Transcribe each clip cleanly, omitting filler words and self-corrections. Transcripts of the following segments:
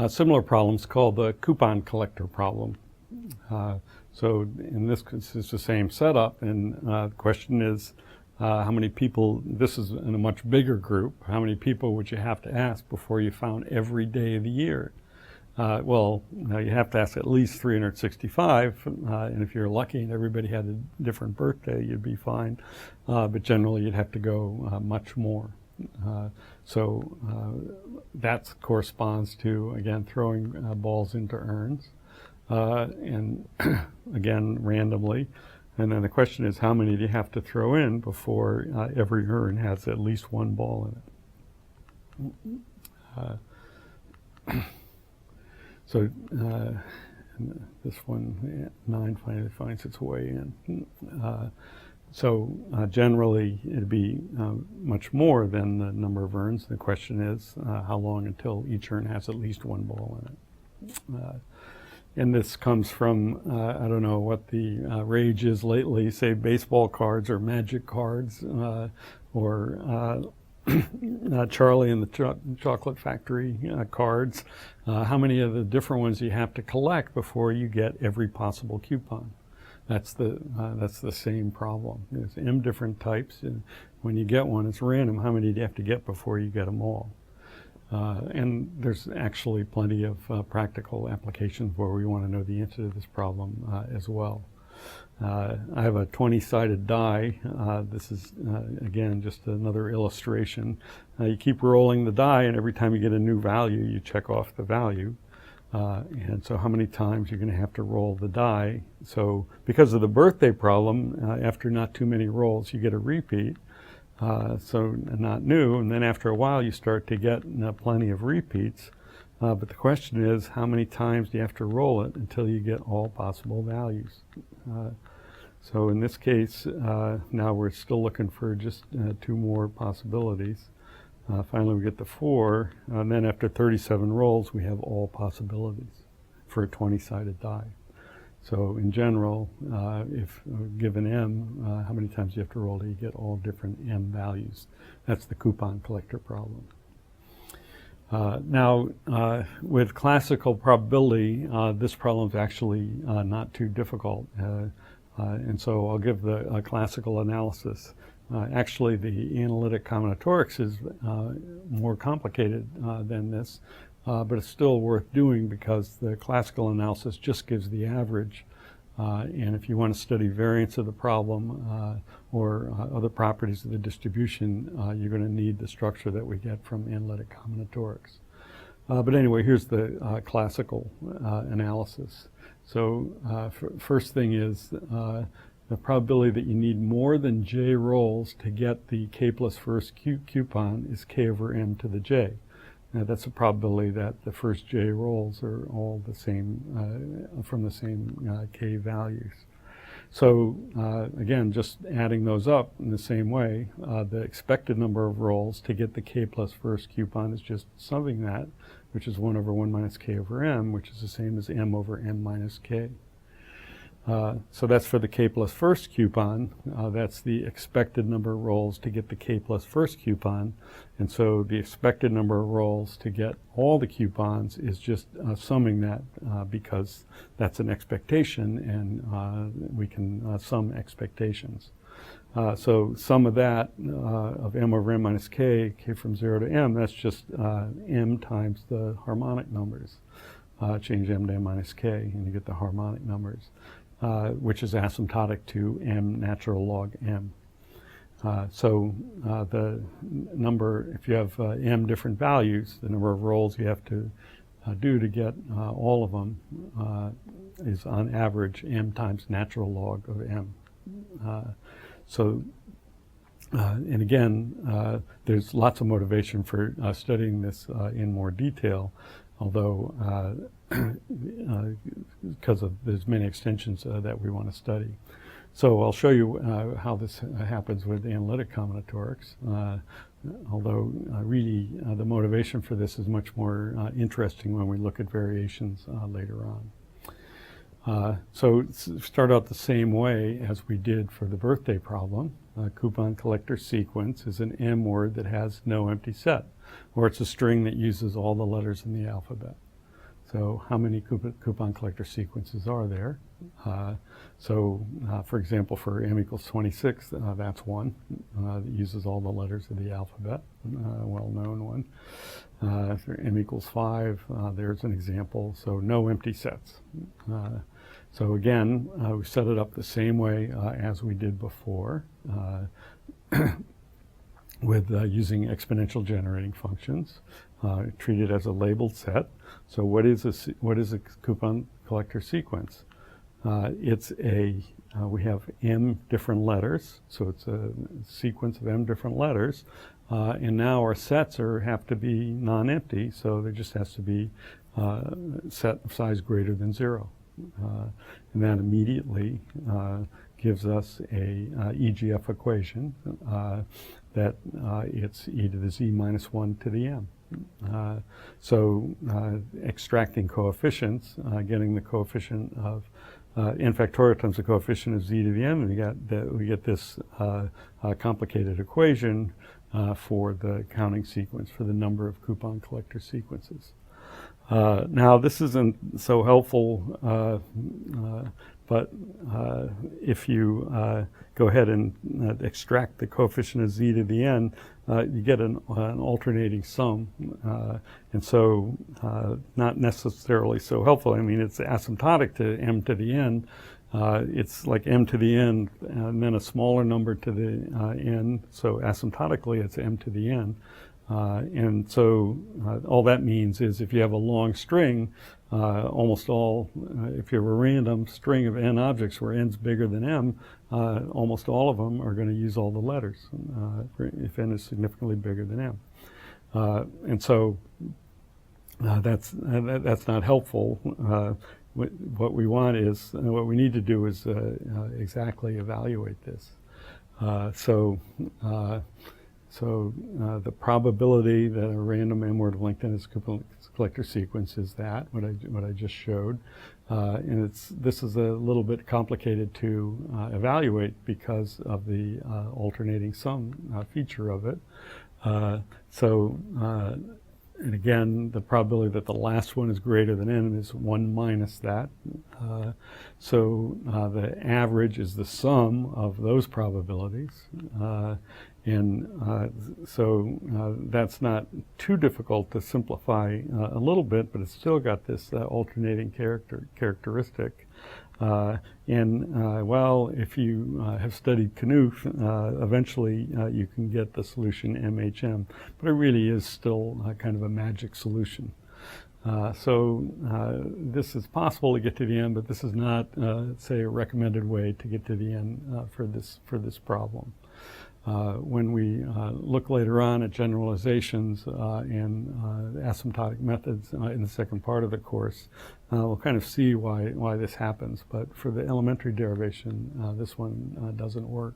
Similar problems called the coupon collector problem. So in this case, it's the same setup, and the question is, how many people, this is in a much bigger group, how many people would you have to ask before you found every day of the year? You have to ask at least 365, and if you're lucky and everybody had a different birthday, you'd be fine. But generally, you'd have to go much more. That corresponds to, again, throwing balls into urns, and again, randomly. And then the question is, how many do you have to throw in before every urn has at least one ball in it? This one, 9 finally finds its way in. Generally, it'd be much more than the number of urns. The question is, how long until each urn has at least one ball in it? And this comes from, I don't know what the rage is lately, say baseball cards or magic cards, or Charlie and the Chocolate Factory cards. How many of the different ones you have to collect before you get every possible coupon? That's the same problem. There's M different types, and when you get one, it's random. How many do you have to get before you get them all? And there's actually plenty of practical applications where we want to know the answer to this problem as well. I have a 20-sided die. This is, again, just another illustration. You keep rolling the die, and every time you get a new value, you check off the value. And so how many times you're going to have to roll the die. So because of the birthday problem, after not too many rolls, you get a repeat. So not new, and then after a while you start to get plenty of repeats. But the question is, how many times do you have to roll it until you get all possible values? So in this case, now we're still looking for just 2 more possibilities. Finally we get to 4, and then after 37 rolls we have all possibilities for a 20-sided die. So in general, if given M, how many times you have to roll till you get all different M values? That's the coupon collector problem. Now, with classical probability, this problem is actually not too difficult. And so I'll give the classical analysis. Actually, the analytic combinatorics is more complicated than this. But it's still worth doing because the classical analysis just gives the average. And if you want to study variance of the problem or other properties of the distribution, you're going to need the structure that we get from analytic combinatorics. But anyway, here's the classical analysis. So first thing is the probability that you need more than j rolls to get the k plus first coupon is k over m to the j. Now that's a probability that the first j rolls are all the same, from the same k values. So again, just adding those up in the same way, the expected number of rolls to get the k plus first coupon is just summing that, which is 1 over 1 minus k over m, which is the same as m over m minus k. So that's for the k plus first coupon. That's the expected number of rolls to get the k plus first coupon. And so the expected number of rolls to get all the coupons is just summing that because that's an expectation, and we can sum expectations. So sum of that of m over m minus k, k from 0 to m, that's just m times the harmonic numbers. Change m to m minus k, and you get the harmonic numbers. Which is asymptotic to m natural log m. The number, if you have m different values, the number of rolls you have to do to get all of them is on average m times natural log of m. And again, there's lots of motivation for studying this in more detail, although because there's many extensions that we want to study. So I'll show you how this happens with analytic combinatorics, although really the motivation for this is much more interesting when we look at variations later on. So start out the same way as we did for the birthday problem. Coupon collector sequence is an M word that has no empty set, or it's a string that uses all the letters in the alphabet. So how many coupon collector sequences are there? For example, for m equals 26, that's one that uses all the letters of the alphabet, well-known one. For m equals 5, there's an example, so no empty sets. So again, we set it up the same way as we did before with using exponential generating functions. Treat it as a labeled set. So what is a coupon collector sequence? We have m different letters, so it's a sequence of m different letters, and now our sets have to be non-empty, so there just has to be a set of size greater than 0. And that immediately gives us a EGF equation that it's e to the z minus 1 to the m. Extracting coefficients, getting the coefficient of n factorial times the coefficient of z to the m, and we get this complicated equation for the counting sequence, for the number of coupon collector sequences. Now this isn't so helpful, but if you go ahead and extract the coefficient of z to the n, you get an alternating sum, and so not necessarily so helpful. I mean, it's asymptotic to m to the n. It's like m to the n and then a smaller number to the n, so asymptotically it's m to the n. And so all that means is if you have a long string, if you have a random string of n objects where n's bigger than m, almost all of them are going to use all the letters if n is significantly bigger than m. And so that's not helpful. What we want is, what we need to do is exactly evaluate this. The probability that a random m-word of length n is a coupon collector sequence is that, what I just showed. And this is a little bit complicated to evaluate because of the alternating sum feature of it. And again, the probability that the last one is greater than n is 1 minus that. The average is the sum of those probabilities. That's not too difficult to simplify a little bit, but it's still got this alternating characteristic. If you have studied Knuth, eventually you can get the solution MHM, but it really is still kind of a magic solution. This is possible to get to the end, but this is not, say, a recommended way to get to the end for this problem. When we look later on at generalizations and asymptotic methods in the second part of the course, we'll kind of see why this happens. But for the elementary derivation, this one doesn't work.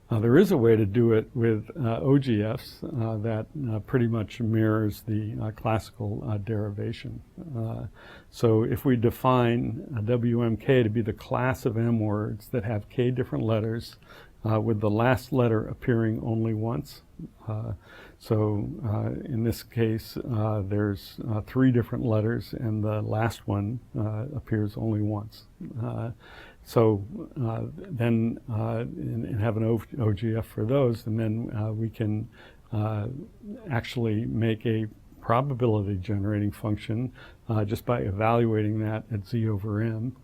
There is a way to do it with OGFs that pretty much mirrors the classical derivation. So if we define WMK to be the class of M words that have K different letters, with the last letter appearing only once. In this case, there's 3 different letters, and the last one appears only once. And have an OGF for those, and then we can actually make a probability generating function just by evaluating that at z over m.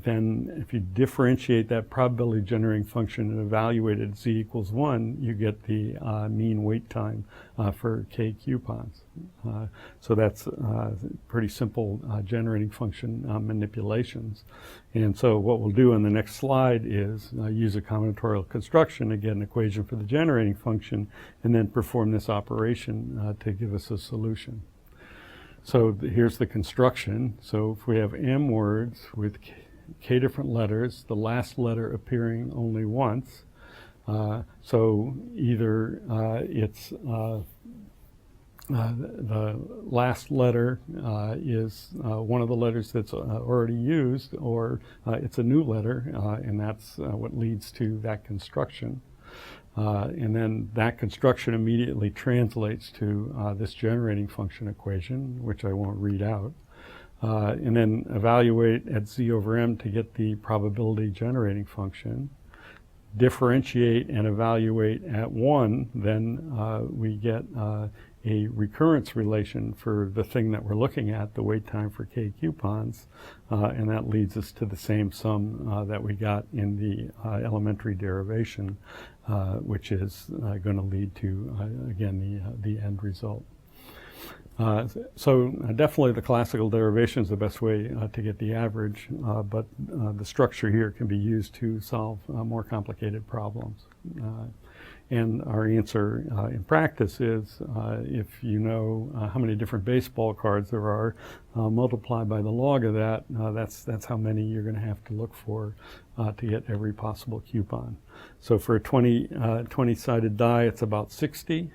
Then if you differentiate that probability generating function and evaluate it at z equals 1, you get the mean wait time for k coupons. So that's pretty simple generating function manipulations. And so what we'll do on the next slide is use a combinatorial construction to get an equation for the generating function and then perform this operation to give us a solution. So here's the construction. So if we have m words with k different letters, the last letter appearing only once, so either it's the last letter is one of the letters that's already used, or it's a new letter, and that's what leads to that construction. And then that construction immediately translates to this generating function equation, which I won't read out. And then evaluate at z over m to get the probability generating function. Differentiate and evaluate at 1, then we get a recurrence relation for the thing that we're looking at, the wait time for k coupons, and that leads us to the same sum that we got in the elementary derivation, which is going to lead to, again, the end result. So definitely the classical derivation is the best way to get the average, but the structure here can be used to solve more complicated problems. And our answer in practice is if you know how many different baseball cards there are, multiply by the log of that, that's how many you're going to have to look for to get every possible coupon. So for a 20-sided die, it's about 60.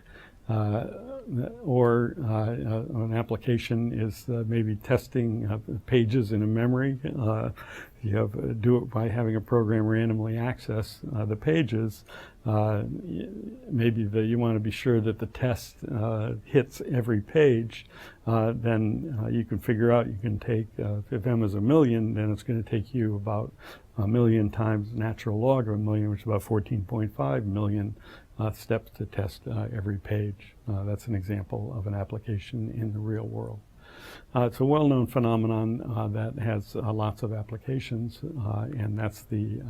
Or an application is maybe testing pages in a memory. You do it by having a program randomly access the pages. Maybe you want to be sure that the test hits every page. Then you can figure out, you can take, if m is 1,000,000, then it's going to take you about 1,000,000 times natural log of 1,000,000, which is about 14.5 million steps to test every page. That's an example of an application in the real world. It's a well-known phenomenon that has lots of applications, and that's the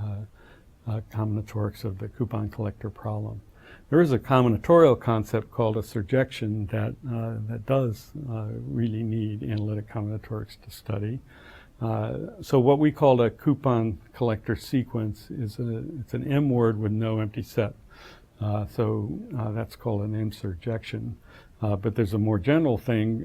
combinatorics of the coupon collector problem. There is a combinatorial concept called a surjection that does really need analytic combinatorics to study. So what we call a coupon collector sequence is it's an M word with no empty set. So that's called an M surjection. But there's a more general thing,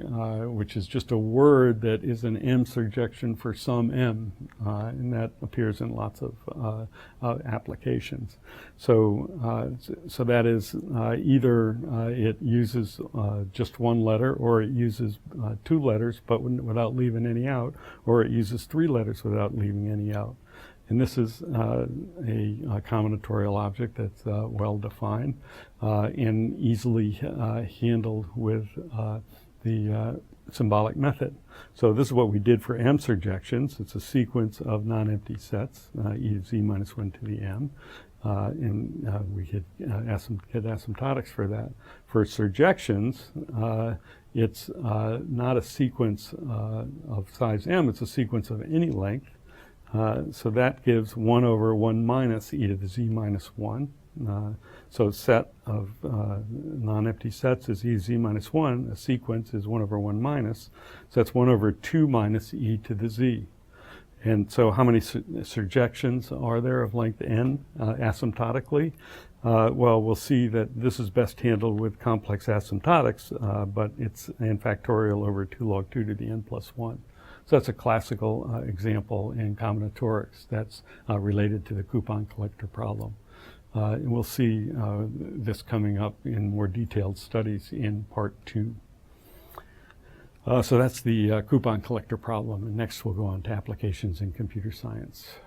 which is just a word that is an M surjection for some M, and that appears in lots of applications. So, so that is either it uses just one letter, or it uses 2 letters but without leaving any out, or it uses 3 letters without leaving any out. And this is a combinatorial object that's well defined and easily handled with the symbolic method. So this is what we did for M surjections. It's a sequence of non-empty sets, e to z minus 1 to the m. And we could get asymptotics for that. For surjections, it's not a sequence of size m, it's a sequence of any length. So that gives 1 over 1 minus e to the z minus 1. So a set of non-empty sets is e to z minus 1. A sequence is 1 over 1 minus. So that's 1 over 2 minus e to the z. And so how many surjections are there of length n asymptotically? Well, we'll see that this is best handled with complex asymptotics, but it's n factorial over 2 log 2 to the n plus 1. So that's a classical example in combinatorics that's related to the coupon collector problem. And we'll see this coming up in more detailed studies in part 2. So that's the coupon collector problem. And next we'll go on to applications in computer science.